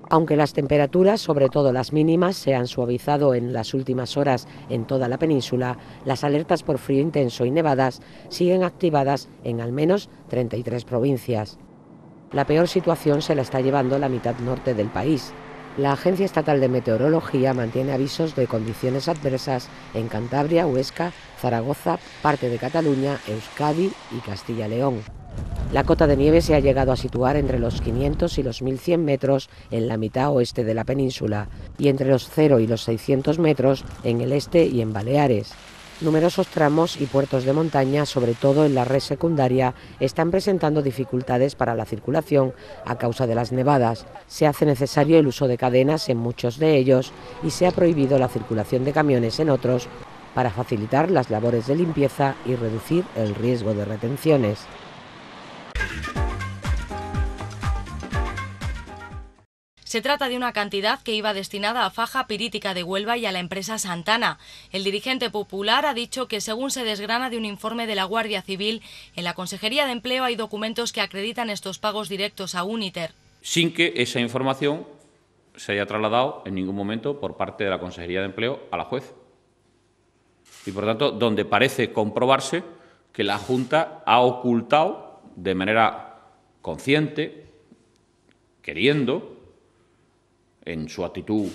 Aunque las temperaturas, sobre todo las mínimas, se han suavizado en las últimas horas en toda la península, las alertas por frío intenso y nevadas siguen activadas en al menos 33 provincias. La peor situación se la está llevando la mitad norte del país. La Agencia Estatal de Meteorología mantiene avisos de condiciones adversas en Cantabria, Huesca, Zaragoza, parte de Cataluña, Euskadi y Castilla-León. La cota de nieve se ha llegado a situar entre los 500 y los 1100 metros en la mitad oeste de la península y entre los 0 y los 600 metros en el este y en Baleares. Numerosos tramos y puertos de montaña, sobre todo en la red secundaria, están presentando dificultades para la circulación a causa de las nevadas. Se hace necesario el uso de cadenas en muchos de ellos y se ha prohibido la circulación de camiones en otros para facilitar las labores de limpieza y reducir el riesgo de retenciones. Se trata de una cantidad que iba destinada a Faja Pirítica de Huelva y a la empresa Santana. El dirigente popular ha dicho que, según se desgrana de un informe de la Guardia Civil, en la Consejería de Empleo hay documentos que acreditan estos pagos directos a Uniter. Sin que esa información se haya trasladado en ningún momento por parte de la Consejería de Empleo a la juez. Y, por tanto, donde parece comprobarse que la Junta ha ocultado de manera consciente, queriendo, en su actitud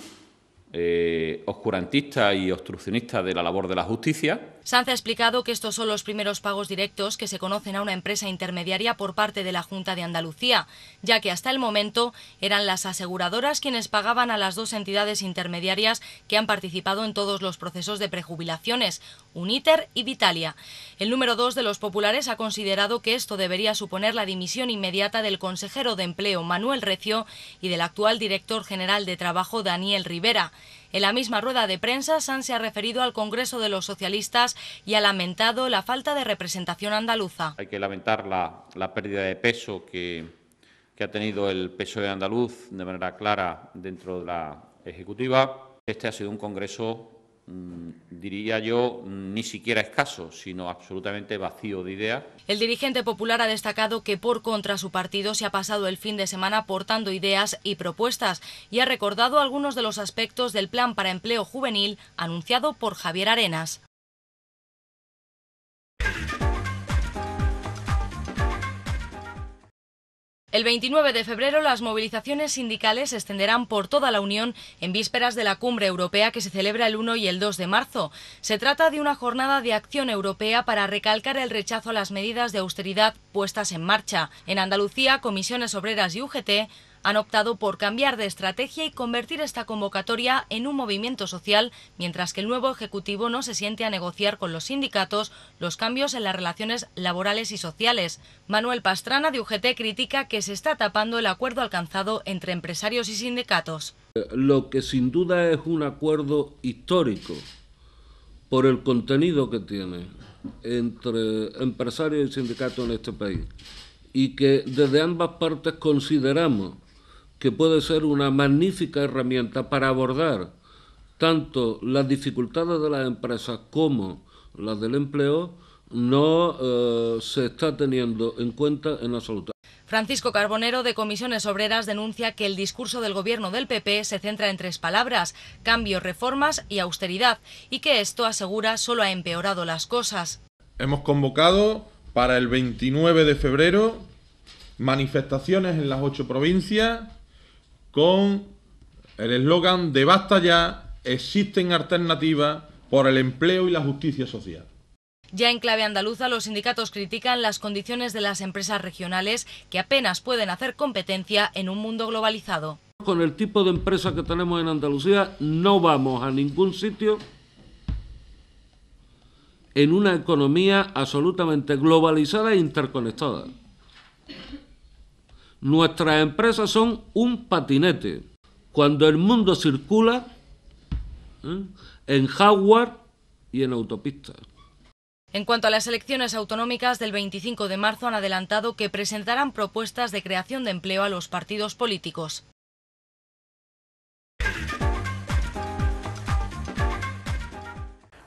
oscurantista y obstruccionista de la labor de la justicia. Sanz ha explicado que estos son los primeros pagos directos que se conocen a una empresa intermediaria por parte de la Junta de Andalucía, ya que hasta el momento eran las aseguradoras quienes pagaban a las dos entidades intermediarias que han participado en todos los procesos de prejubilaciones, Uniter y Vitalia. El número 2 de los populares ha considerado que esto debería suponer la dimisión inmediata del consejero de Empleo, Manuel Recio, y del actual director general de Trabajo, Daniel Rivera. En la misma rueda de prensa, Sanz se ha referido al Congreso de los Socialistas y ha lamentado la falta de representación andaluza. Hay que lamentar la pérdida de peso que ha tenido el PSOE andaluz de manera clara dentro de la Ejecutiva. Este ha sido un Congreso, diría yo, ni siquiera escaso, sino absolutamente vacío de ideas. El dirigente popular ha destacado que, por contra, su partido se ha pasado el fin de semana aportando ideas y propuestas y ha recordado algunos de los aspectos del Plan para Empleo Juvenil anunciado por Javier Arenas. El 29 de febrero las movilizaciones sindicales se extenderán por toda la Unión en vísperas de la Cumbre Europea que se celebra el 1 y el 2 de marzo. Se trata de una jornada de acción europea para recalcar el rechazo a las medidas de austeridad puestas en marcha. En Andalucía, Comisiones Obreras y UGT han optado por cambiar de estrategia y convertir esta convocatoria en un movimiento social, mientras que el nuevo Ejecutivo no se siente a negociar con los sindicatos los cambios en las relaciones laborales y sociales. Manuel Pastrana, de UGT, critica que se está tapando el acuerdo alcanzado entre empresarios y sindicatos. Lo que sin duda es un acuerdo histórico por el contenido que tiene entre empresarios y sindicatos en este país y que desde ambas partes consideramos que puede ser una magnífica herramienta para abordar tanto las dificultades de las empresas como las del empleo, no se está teniendo en cuenta en absoluto. Francisco Carbonero, de Comisiones Obreras, denuncia que el discurso del gobierno del PP se centra en tres palabras: cambio, reformas y austeridad, y que esto, asegura, solo ha empeorado las cosas. Hemos convocado para el 29 de febrero manifestaciones en las 8 provincias con el eslogan de basta ya, existen alternativas por el empleo y la justicia social. Ya en clave andaluza, los sindicatos critican las condiciones de las empresas regionales que apenas pueden hacer competencia en un mundo globalizado. Con el tipo de empresa que tenemos en Andalucía no vamos a ningún sitio en una economía absolutamente globalizada e interconectada. Nuestras empresas son un patinete. Cuando el mundo circula en hardware y en autopistas. En cuanto a las elecciones autonómicas del 25 de marzo, han adelantado que presentarán propuestas de creación de empleo a los partidos políticos.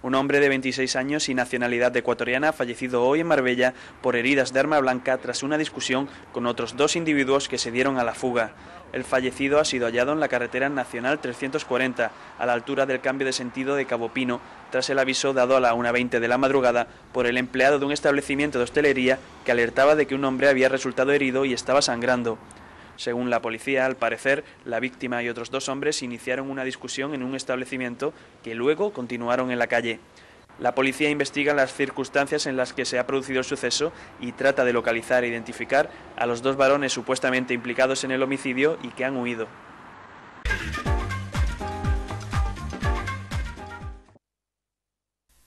un hombre de 26 años y nacionalidad ecuatoriana, fallecido hoy en Marbella por heridas de arma blanca tras una discusión con otros 2 individuos que se dieron a la fuga. El fallecido ha sido hallado en la carretera nacional 340, a la altura del cambio de sentido de Cabo Pino, tras el aviso dado a la 1:20 de la madrugada por el empleado de un establecimiento de hostelería que alertaba de que un hombre había resultado herido y estaba sangrando. Según la policía, al parecer, la víctima y otros 2 hombres iniciaron una discusión en un establecimiento que luego continuaron en la calle. La policía investiga las circunstancias en las que se ha producido el suceso y trata de localizar e identificar a los 2 varones supuestamente implicados en el homicidio y que han huido.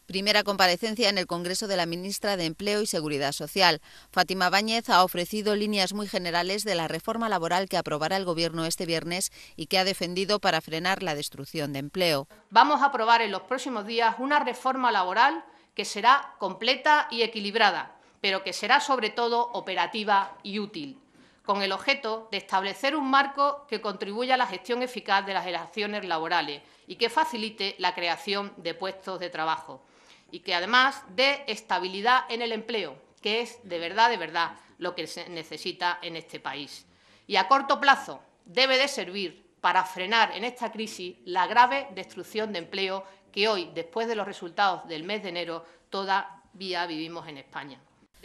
Primera comparecencia en el Congreso de la ministra de Empleo y Seguridad Social. Fátima Báñez ha ofrecido líneas muy generales de la reforma laboral que aprobará el Gobierno este viernes y que ha defendido para frenar la destrucción de empleo. Vamos a aprobar en los próximos días una reforma laboral que será completa y equilibrada, pero que será sobre todo operativa y útil, con el objeto de establecer un marco que contribuya a la gestión eficaz de las relaciones laborales y que facilite la creación de puestos de trabajo, y que además dé estabilidad en el empleo, que es de verdad lo que se necesita en este país. Y a corto plazo debe de servir para frenar en esta crisis la grave destrucción de empleo que hoy, después de los resultados del mes de enero, todavía vivimos en España.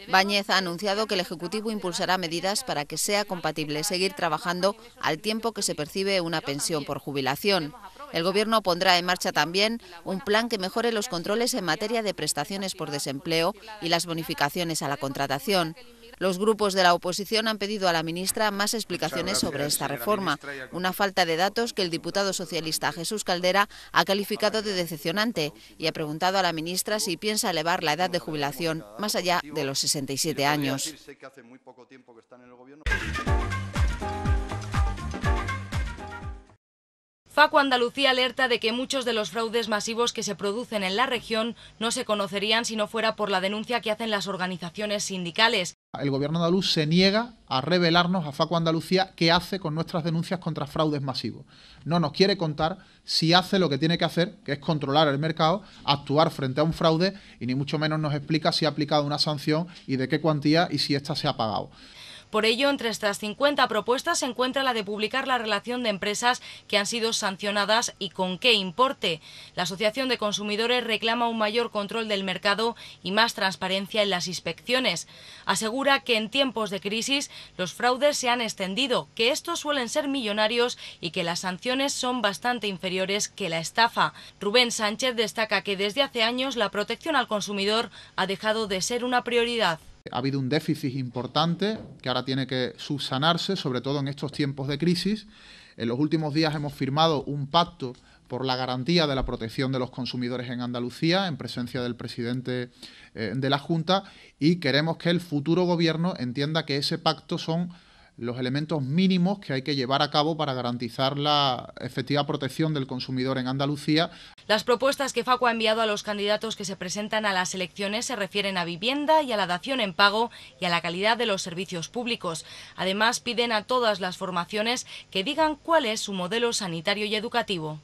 Báñez ha anunciado que el Ejecutivo impulsará medidas para que sea compatible seguir trabajando al tiempo que se percibe una pensión por jubilación. El Gobierno pondrá en marcha también un plan que mejore los controles en materia de prestaciones por desempleo y las bonificaciones a la contratación. Los grupos de la oposición han pedido a la ministra más explicaciones sobre esta reforma, una falta de datos que el diputado socialista Jesús Caldera ha calificado de decepcionante y ha preguntado a la ministra si piensa elevar la edad de jubilación más allá de los 67 años. Facua Andalucía alerta de que muchos de los fraudes masivos que se producen en la región no se conocerían si no fuera por la denuncia que hacen las organizaciones sindicales. El Gobierno andaluz se niega a revelarnos a Facua Andalucía qué hace con nuestras denuncias contra fraudes masivos. No nos quiere contar si hace lo que tiene que hacer, que es controlar el mercado, actuar frente a un fraude, y ni mucho menos nos explica si ha aplicado una sanción y de qué cuantía y si ésta se ha pagado. Por ello, entre estas 50 propuestas se encuentra la de publicar la relación de empresas que han sido sancionadas y con qué importe. La Asociación de Consumidores reclama un mayor control del mercado y más transparencia en las inspecciones. Asegura que en tiempos de crisis los fraudes se han extendido, que estos suelen ser millonarios y que las sanciones son bastante inferiores que la estafa. Rubén Sánchez destaca que desde hace años la protección al consumidor ha dejado de ser una prioridad. Ha habido un déficit importante que ahora tiene que subsanarse, sobre todo en estos tiempos de crisis. En los últimos días hemos firmado un pacto por la garantía de la protección de los consumidores en Andalucía, en presencia del presidente de la Junta, y queremos que el futuro Gobierno entienda que ese pacto son los elementos mínimos que hay que llevar a cabo para garantizar la efectiva protección del consumidor en Andalucía. Las propuestas que Facua ha enviado a los candidatos que se presentan a las elecciones se refieren a vivienda y a la dación en pago y a la calidad de los servicios públicos. Además, piden a todas las formaciones que digan cuál es su modelo sanitario y educativo.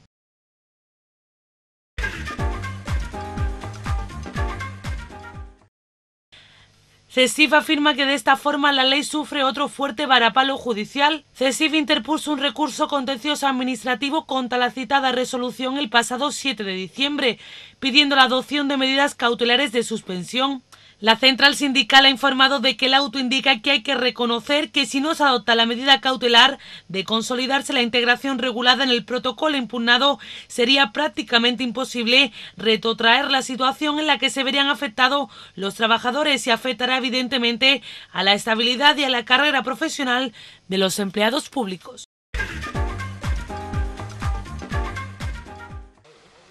CESIF afirma que de esta forma la ley sufre otro fuerte varapalo judicial. CESIF interpuso un recurso contencioso administrativo contra la citada resolución el pasado 7 de diciembre, pidiendo la adopción de medidas cautelares de suspensión. La central sindical ha informado de que el auto indica que hay que reconocer que si no se adopta la medida cautelar de consolidarse la integración regulada en el protocolo impugnado, sería prácticamente imposible retrotraer la situación en la que se verían afectados los trabajadores y afectará evidentemente a la estabilidad y a la carrera profesional de los empleados públicos.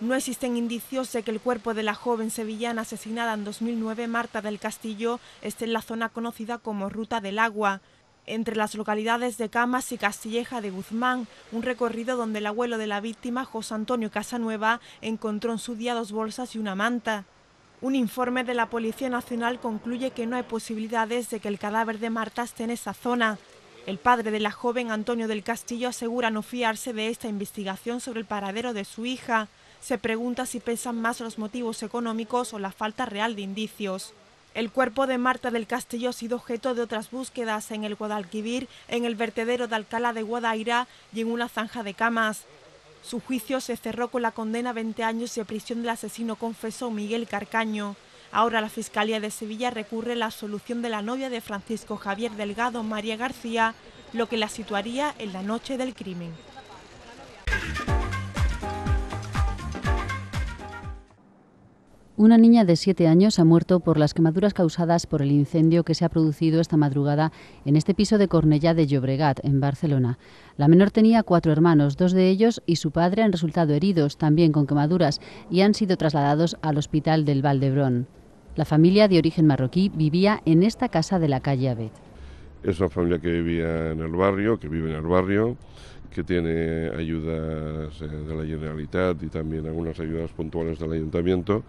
No existen indicios de que el cuerpo de la joven sevillana asesinada en 2009, Marta del Castillo, esté en la zona conocida como Ruta del Agua, entre las localidades de Camas y Castilleja de Guzmán, un recorrido donde el abuelo de la víctima, José Antonio Casanueva, encontró en su día 2 bolsas y una manta. Un informe de la Policía Nacional concluye que no hay posibilidades de que el cadáver de Marta esté en esa zona. El padre de la joven, Antonio del Castillo, asegura no fiarse de esta investigación sobre el paradero de su hija. se pregunta si pesan más los motivos económicos o la falta real de indicios. El cuerpo de Marta del Castillo ha sido objeto de otras búsquedas en el Guadalquivir, en el vertedero de Alcalá de Guadaira y en una zanja de camas. Su juicio se cerró con la condena a 20 años de prisión del asesino confeso Miguel Carcaño. Ahora la Fiscalía de Sevilla recurre a la absolución de la novia de Francisco Javier Delgado, María García, lo que la situaría en la noche del crimen. Una niña de 7 años ha muerto por las quemaduras causadas por el incendio que se ha producido esta madrugada en este piso de Cornellà de Llobregat, en Barcelona. La menor tenía 4 hermanos, 2 de ellos y su padre han resultado heridos, también con quemaduras, y han sido trasladados al hospital del Vall d'Hebron. La familia de origen marroquí vivía en esta casa de la calle Abet. Es una familia que vivía en el barrio, que vive en el barrio, que tiene ayudas de la Generalitat y también algunas ayudas puntuales del Ayuntamiento,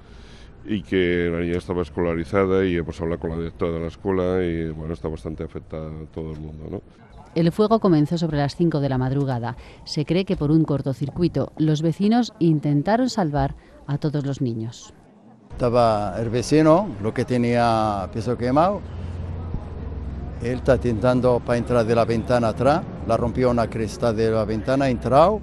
y que la niña estaba escolarizada y hemos hablado con la directora de la escuela y bueno, está bastante afectada todo el mundo, ¿no? El fuego comenzó sobre las 5 de la madrugada. Se cree que por un cortocircuito los vecinos intentaron salvar a todos los niños. Estaba el vecino, lo que tenía piso quemado. Él está intentando para entrar de la ventana atrás, la rompió una cresta de la ventana, ha entrado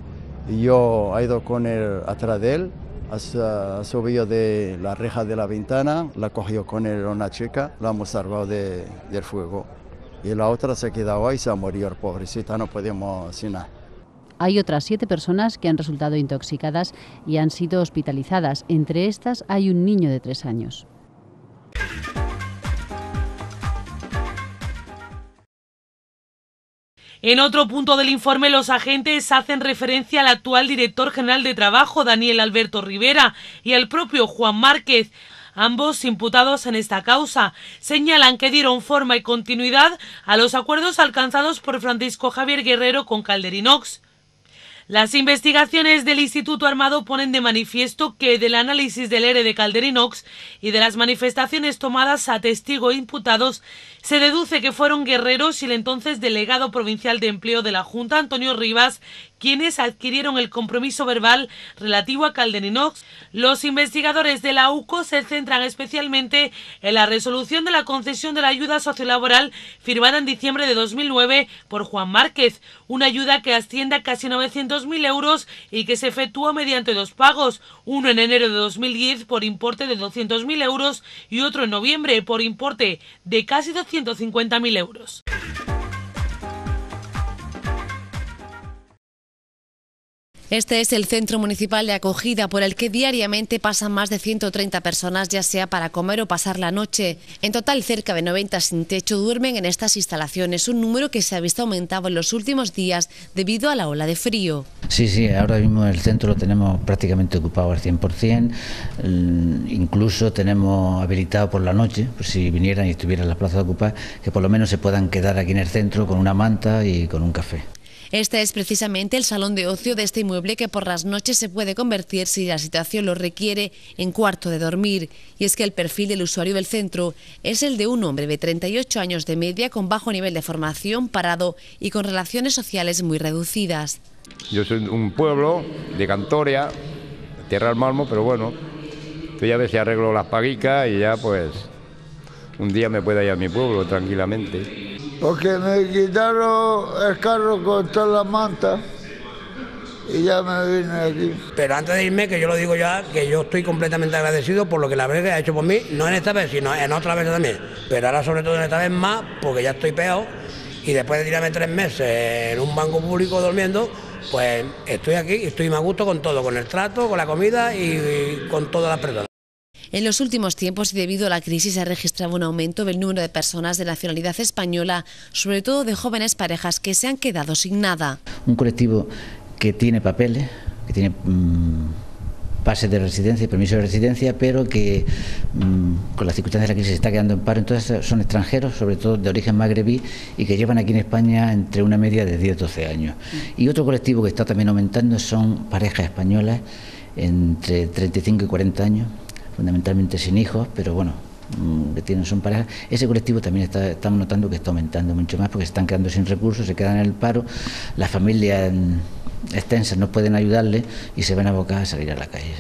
y yo he ido con él atrás de él. Ha subido de la reja de la ventana, la cogió con él una chica, la hemos salvado del fuego. Y la otra se ha quedado ahí y se ha morido, pobrecita, no podemos hacer nada. Hay otras 7 personas que han resultado intoxicadas y han sido hospitalizadas. Entre estas hay un niño de 3 años. En otro punto del informe, los agentes hacen referencia al actual director general de Trabajo, Daniel Alberto Rivera, y al propio Juan Márquez. Ambos imputados en esta causa señalan que dieron forma y continuidad a los acuerdos alcanzados por Francisco Javier Guerrero con Calderinox. Las investigaciones del Instituto Armado ponen de manifiesto que del análisis del ERE de Calderinox y de las manifestaciones tomadas a testigo e imputados se deduce que fueron Guerreros y el entonces delegado provincial de empleo de la Junta, Antonio Rivas, quienes adquirieron el compromiso verbal relativo a Calderinox. Los investigadores de la UCO se centran especialmente en la resolución de la concesión de la ayuda sociolaboral firmada en diciembre de 2009 por Juan Márquez, una ayuda que asciende a casi 900.000 euros y que se efectúa mediante 2 pagos, uno en enero de 2010 por importe de 200.000 euros y otro en noviembre por importe de casi 250.000 euros. Este es el centro municipal de acogida por el que diariamente pasan más de 130 personas, ya sea para comer o pasar la noche. En total, cerca de 90 sin techo duermen en estas instalaciones, un número que se ha visto aumentado en los últimos días debido a la ola de frío. Sí, ahora mismo el centro lo tenemos prácticamente ocupado al 100%, incluso tenemos habilitado por la noche, pues si vinieran y estuvieran las plazas ocupadas, que por lo menos se puedan quedar aquí en el centro con una manta y con un café. Este es precisamente el salón de ocio de este inmueble que por las noches se puede convertir, si la situación lo requiere, en cuarto de dormir. Y es que el perfil del usuario del centro es el de un hombre de 38 años de media, con bajo nivel de formación, parado y con relaciones sociales muy reducidas. Yo soy de un pueblo de Cantoria, Tierra del Malmo, pero bueno, yo ya a veces arreglo las paguicas y ya pues un día me puedo ir a mi pueblo tranquilamente. Porque me quitaron el carro con todas las mantas y ya me vine aquí. Pero antes de irme, que yo lo digo ya, que yo estoy completamente agradecido por lo que la Verga ha hecho por mí, no en esta vez, sino en otras veces también. Pero ahora sobre todo en esta vez más, porque ya estoy peor y después de tirarme 3 meses en un banco público durmiendo, pues estoy aquí y estoy más a gusto con todo, con el trato, con la comida y con todas las personas. En los últimos tiempos y debido a la crisis se ha registrado un aumento del número de personas de nacionalidad española, sobre todo de jóvenes parejas que se han quedado sin nada. Un colectivo que tiene papeles, que tiene pases de residencia y permiso de residencia, pero que con las circunstancias de la crisis se está quedando en paro. Entonces son extranjeros, sobre todo de origen magrebí, y que llevan aquí en España entre una media de 10-12 años. Y otro colectivo que está también aumentando son parejas españolas entre 35 y 40 años, fundamentalmente sin hijos, pero bueno, que son parejas. Ese colectivo también estamos notando que está aumentando mucho más porque se están quedando sin recursos, se quedan en el paro. Las familias extensas no pueden ayudarle y se ven abocadas a salir a la calle.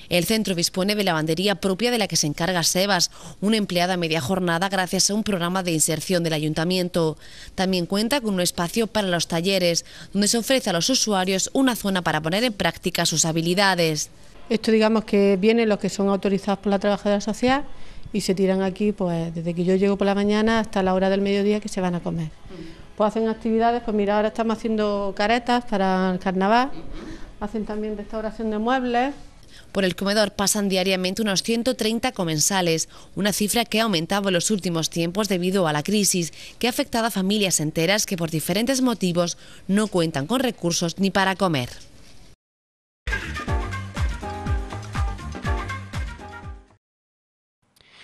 El centro dispone de lavandería propia de la que se encarga Sebas, una empleada a media jornada gracias a un programa de inserción del ayuntamiento. También cuenta con un espacio para los talleres, donde se ofrece a los usuarios una zona para poner en práctica sus habilidades. Esto digamos que vienen los que son autorizados por la trabajadora social y se tiran aquí pues desde que yo llego por la mañana hasta la hora del mediodía que se van a comer. Pues hacen actividades, pues mira, ahora estamos haciendo caretas para el carnaval, hacen también restauración de muebles. Por el comedor pasan diariamente unos 130 comensales, una cifra que ha aumentado en los últimos tiempos debido a la crisis, que ha afectado a familias enteras que por diferentes motivos no cuentan con recursos ni para comer.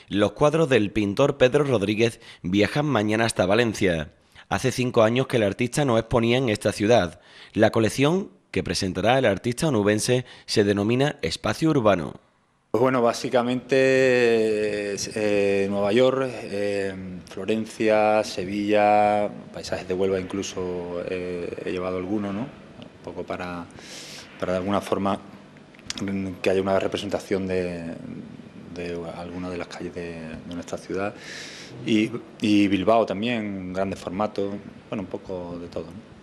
Los cuadros del pintor Pedro Rodríguez viajan mañana hasta Valencia. Hace 5 años que el artista no exponía en esta ciudad. La colección que presentará el artista onubense se denomina Espacio Urbano. Pues bueno, básicamente Nueva York, Florencia, Sevilla, paisajes de Huelva incluso he llevado alguno, ¿no? Un poco para de alguna forma que haya una representación de alguna de las calles de nuestra ciudad y Bilbao también, grandes formatos, bueno, un poco de todo, ¿no?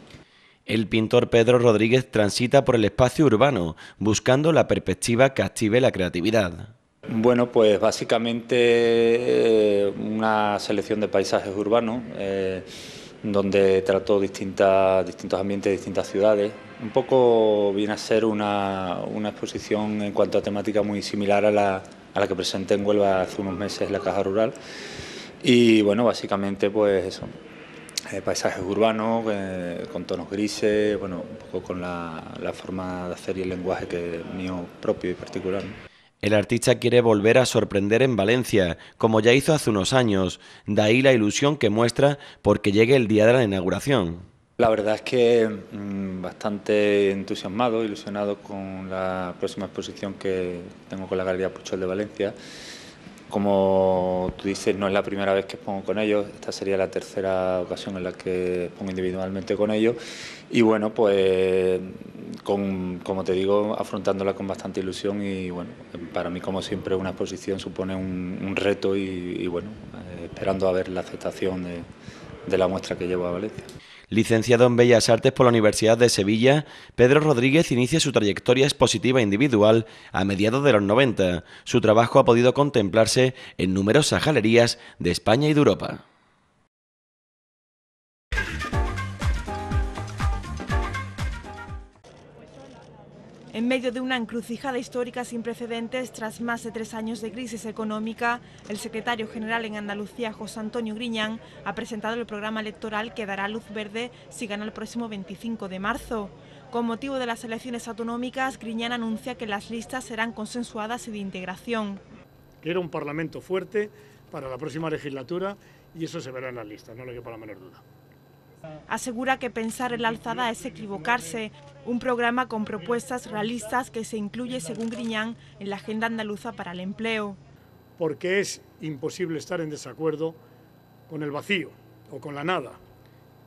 El pintor Pedro Rodríguez transita por el espacio urbano, buscando la perspectiva que active la creatividad. Bueno, pues básicamente una selección de paisajes urbanos, donde trató distintos ambientes, distintas ciudades. Un poco viene a ser una exposición en cuanto a temática muy similar a la que presenté en Huelva hace unos meses en la Caja Rural. Y bueno, básicamente pues eso. Paisajes urbanos, con tonos grises, bueno, un poco con la forma de hacer y el lenguaje que es mío propio y particular, ¿no? El artista quiere volver a sorprender en Valencia, como ya hizo hace unos años, de ahí la ilusión que muestra porque llegue el día de la inauguración. La verdad es que bastante entusiasmado, ilusionado con la próxima exposición que tengo con la Galería Puchol de Valencia. Como tú dices, no es la primera vez que expongo con ellos, esta sería la tercera ocasión en la que expongo individualmente con ellos y bueno, pues como te digo, afrontándola con bastante ilusión y bueno, para mí como siempre una exposición supone un reto y bueno, esperando a ver la aceptación de la muestra que llevo a Valencia. Licenciado en Bellas Artes por la Universidad de Sevilla, Pedro Rodríguez inicia su trayectoria expositiva individual a mediados de los 90. Su trabajo ha podido contemplarse en numerosas galerías de España y de Europa. En medio de una encrucijada histórica sin precedentes, tras más de 3 años de crisis económica, el secretario general en Andalucía, José Antonio Griñán, ha presentado el programa electoral que dará luz verde si gana el próximo 25 de marzo. Con motivo de las elecciones autonómicas, Griñán anuncia que las listas serán consensuadas y de integración. Quiero un Parlamento fuerte para la próxima legislatura y eso se verá en las listas, no le quepa la menor duda. Asegura que pensar en la alzada es equivocarse, un programa con propuestas realistas que se incluye, según Griñán, en la Agenda Andaluza para el Empleo. Porque es imposible estar en desacuerdo con el vacío o con la nada.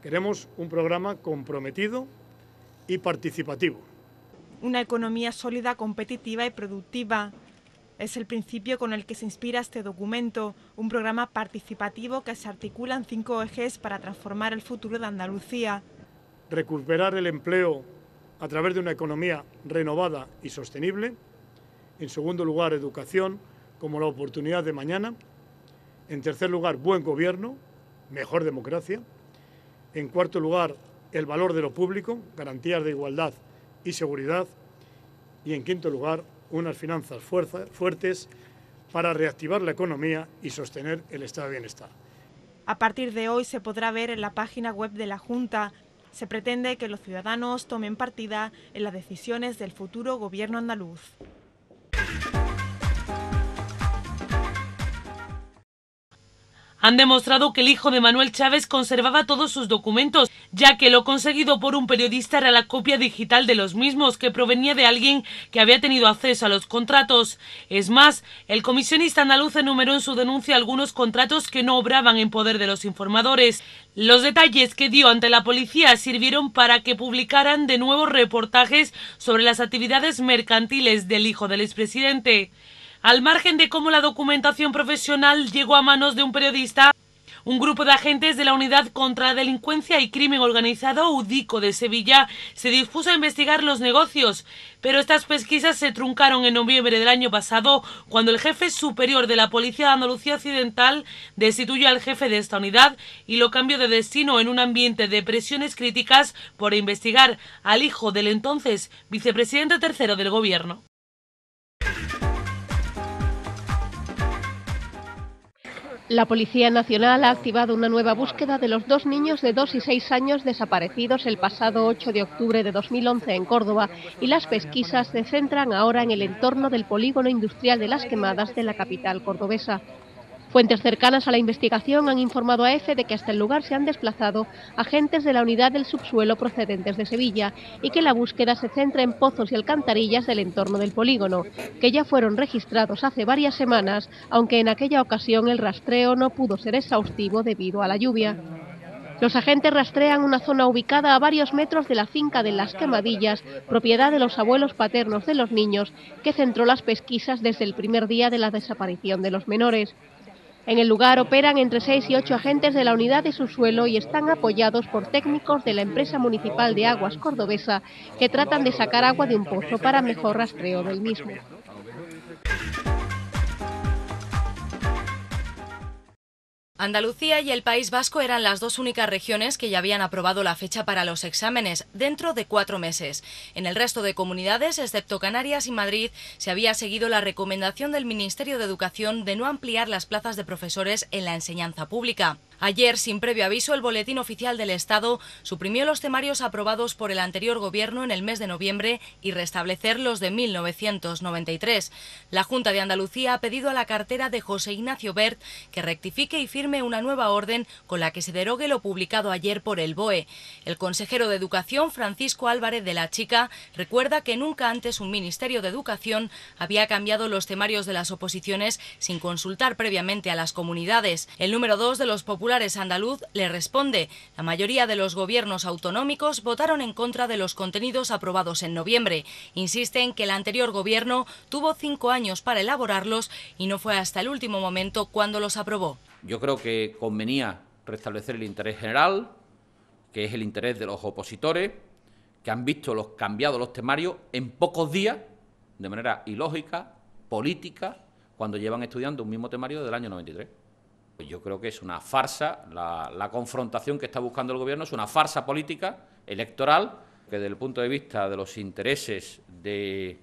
Queremos un programa comprometido y participativo. Una economía sólida, competitiva y productiva. Es el principio con el que se inspira este documento, un programa participativo que se articula en 5 ejes para transformar el futuro de Andalucía. Recuperar el empleo a través de una economía renovada y sostenible. En segundo lugar, educación como la oportunidad de mañana. En tercer lugar, buen gobierno, mejor democracia. En cuarto lugar, el valor de lo público, garantías de igualdad y seguridad. Y en quinto lugar, unas finanzas fuertes para reactivar la economía y sostener el estado de bienestar. A partir de hoy se podrá ver en la página web de la Junta. Se pretende que los ciudadanos tomen partida en las decisiones del futuro gobierno andaluz. han demostrado que el hijo de Manuel Chávez conservaba todos sus documentos, ya que lo conseguido por un periodista era la copia digital de los mismos, que provenía de alguien que había tenido acceso a los contratos. Es más, el comisionista andaluz enumeró en su denuncia algunos contratos que no obraban en poder de los informadores. Los detalles que dio ante la policía sirvieron para que publicaran de nuevo reportajes sobre las actividades mercantiles del hijo del expresidente. Al margen de cómo la documentación profesional llegó a manos de un periodista, un grupo de agentes de la Unidad contra la Delincuencia y Crimen Organizado, UDICO de Sevilla, se dispuso a investigar los negocios, pero estas pesquisas se truncaron en noviembre del año pasado, cuando el jefe superior de la Policía de Andalucía Occidental destituyó al jefe de esta unidad y lo cambió de destino en un ambiente de presiones críticas por investigar al hijo del entonces vicepresidente tercero del gobierno. La Policía Nacional ha activado una nueva búsqueda de los 2 niños de 2 y 6 años desaparecidos el pasado 8 de octubre de 2011 en Córdoba, y las pesquisas se centran ahora en el entorno del polígono industrial de Las Quemadas de la capital cordobesa. Fuentes cercanas a la investigación han informado a EFE de que hasta el lugar se han desplazado agentes de la unidad del subsuelo procedentes de Sevilla y que la búsqueda se centra en pozos y alcantarillas del entorno del polígono, que ya fueron registrados hace varias semanas, aunque en aquella ocasión el rastreo no pudo ser exhaustivo debido a la lluvia. Los agentes rastrean una zona ubicada a varios metros de la finca de Las Quemadillas, propiedad de los abuelos paternos de los niños, que centró las pesquisas desde el primer día de la desaparición de los menores. En el lugar operan entre 6 y 8 agentes de la unidad de subsuelo y están apoyados por técnicos de la empresa municipal de aguas cordobesa, que tratan de sacar agua de un pozo para mejor rastreo del mismo. Andalucía y el País Vasco eran las dos únicas regiones que ya habían aprobado la fecha para los exámenes, dentro de 4 meses. En el resto de comunidades, excepto Canarias y Madrid, se había seguido la recomendación del Ministerio de Educación de no ampliar las plazas de profesores en la enseñanza pública. Ayer, sin previo aviso, el Boletín Oficial del Estado suprimió los temarios aprobados por el anterior gobierno en el mes de noviembre y restablecer los de 1993. La Junta de Andalucía ha pedido a la cartera de José Ignacio Wert que rectifique y firme una nueva orden con la que se derogue lo publicado ayer por el BOE. El consejero de Educación, Francisco Álvarez de la Chica, recuerda que nunca antes un Ministerio de Educación había cambiado los temarios de las oposiciones sin consultar previamente a las comunidades. El número 2 de los populares andaluz le responde: la mayoría de los gobiernos autonómicos votaron en contra de los contenidos aprobados en noviembre. Insiste en que el anterior gobierno tuvo 5 años para elaborarlos y no fue hasta el último momento cuando los aprobó. Yo creo que convenía restablecer el interés general, que es el interés de los opositores, que han visto cambiados los temarios en pocos días, de manera ilógica, política, cuando llevan estudiando un mismo temario desde el año 93. Pues yo creo que es una farsa, la confrontación que está buscando el gobierno es una farsa política, electoral, que desde el punto de vista de los intereses de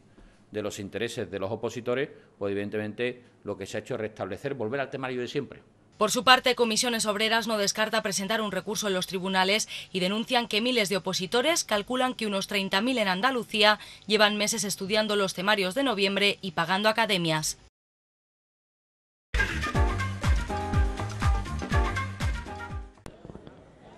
los opositores, pues evidentemente lo que se ha hecho es restablecer, volver al temario de siempre. Por su parte, Comisiones Obreras no descarta presentar un recurso en los tribunales y denuncian que miles de opositores, calculan que unos 30.000 en Andalucía, llevan meses estudiando los temarios de noviembre y pagando academias.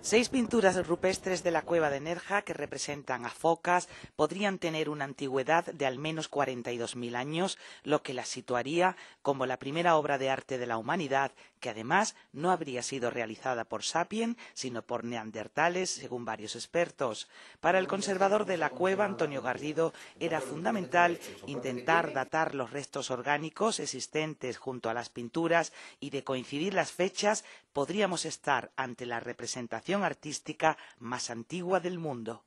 Seis pinturas rupestres de la cueva de Nerja, que representan a focas, podrían tener una antigüedad de al menos 42.000 años, lo que las situaría como la primera obra de arte de la humanidad, que además no habría sido realizada por Sapiens, sino por neandertales, según varios expertos. Para el conservador de la cueva, Antonio Garrido, era fundamental intentar datar los restos orgánicos existentes junto a las pinturas, y de coincidir las fechas podríamos estar ante la representación artística más antigua del mundo.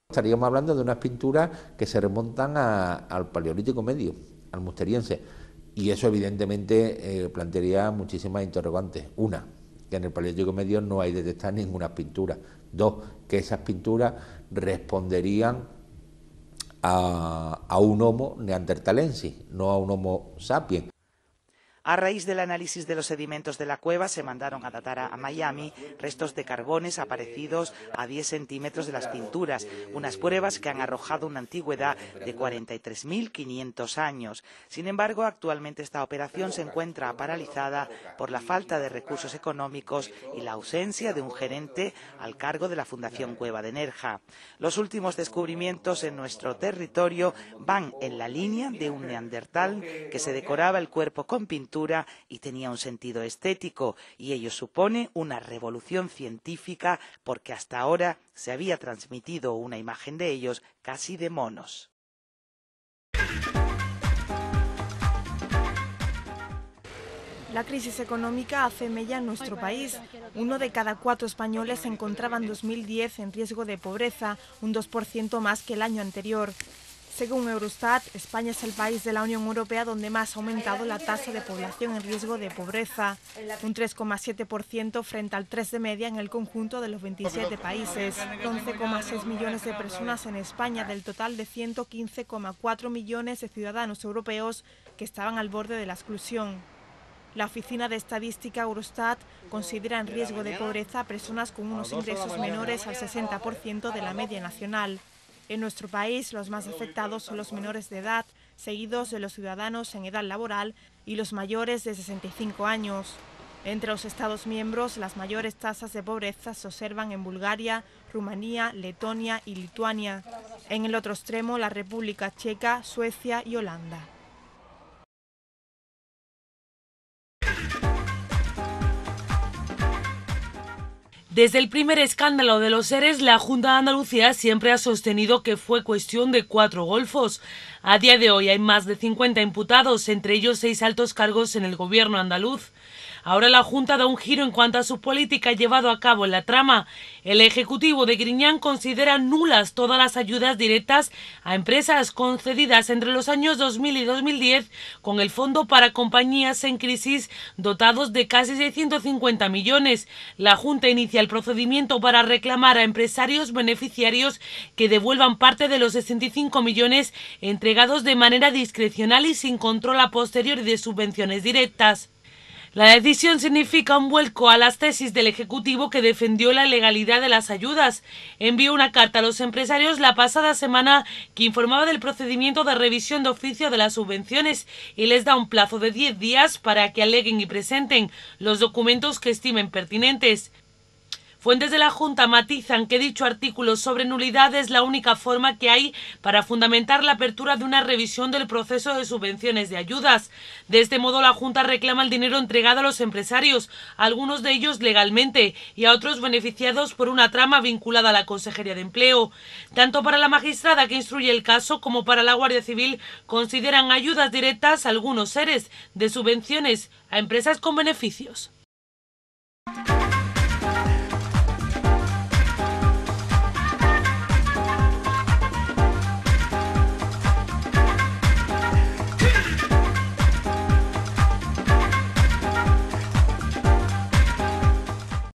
Estaríamos hablando de unas pinturas que se remontan al Paleolítico Medio, al Musteriense, y eso evidentemente plantearía muchísimas interrogantes. Una, que en el Paleolítico Medio no hay detectar ninguna pintura. Dos, que esas pinturas responderían a un Homo neanderthalensis, no a un Homo sapiens. A raíz del análisis de los sedimentos de la cueva se mandaron a datar a Miami restos de carbones aparecidos a 10 centímetros de las pinturas, unas pruebas que han arrojado una antigüedad de 43.500 años. Sin embargo, actualmente esta operación se encuentra paralizada por la falta de recursos económicos y la ausencia de un gerente al cargo de la Fundación Cueva de Nerja. Los últimos descubrimientos en nuestro territorio van en la línea de un neandertal que se decoraba el cuerpo con pintura y tenía un sentido estético, y ello supone una revolución científica porque hasta ahora se había transmitido una imagen de ellos casi de monos. La crisis económica hace mella en nuestro país. 1 de cada 4 españoles se encontraba en 2010 en riesgo de pobreza, un 2% más que el año anterior. Según Eurostat, España es el país de la Unión Europea donde más ha aumentado la tasa de población en riesgo de pobreza, un 3,7% frente al 3% de media en el conjunto de los 27 países. 11,6 millones de personas en España del total de 115,4 millones de ciudadanos europeos que estaban al borde de la exclusión. La Oficina de Estadística Eurostat considera en riesgo de pobreza a personas con unos ingresos menores al 60% de la media nacional. En nuestro país, los más afectados son los menores de edad, seguidos de los ciudadanos en edad laboral y los mayores de 65 años. Entre los Estados miembros, las mayores tasas de pobreza se observan en Bulgaria, Rumanía, Letonia y Lituania. En el otro extremo, la República Checa, Suecia y Holanda. Desde el primer escándalo de los ERES, la Junta de Andalucía siempre ha sostenido que fue cuestión de 4 golfos. A día de hoy hay más de 50 imputados, entre ellos 6 altos cargos en el gobierno andaluz. Ahora la Junta da un giro en cuanto a su política llevado a cabo en la trama. El Ejecutivo de Griñán considera nulas todas las ayudas directas a empresas concedidas entre los años 2000 y 2010 con el Fondo para Compañías en Crisis dotados de casi 650 millones. La Junta inicia el procedimiento para reclamar a empresarios beneficiarios que devuelvan parte de los 65 millones entregados de manera discrecional y sin control a posteriori de subvenciones directas. La decisión significa un vuelco a las tesis del Ejecutivo que defendió la legalidad de las ayudas. Envió una carta a los empresarios la pasada semana que informaba del procedimiento de revisión de oficio de las subvenciones y les da un plazo de 10 días para que aleguen y presenten los documentos que estimen pertinentes. Fuentes de la Junta matizan que dicho artículo sobre nulidad es la única forma que hay para fundamentar la apertura de una revisión del proceso de subvenciones de ayudas. De este modo, la Junta reclama el dinero entregado a los empresarios, a algunos de ellos legalmente y a otros beneficiados por una trama vinculada a la Consejería de Empleo. Tanto para la magistrada que instruye el caso como para la Guardia Civil consideran ayudas directas algunos seres de subvenciones a empresas con beneficios.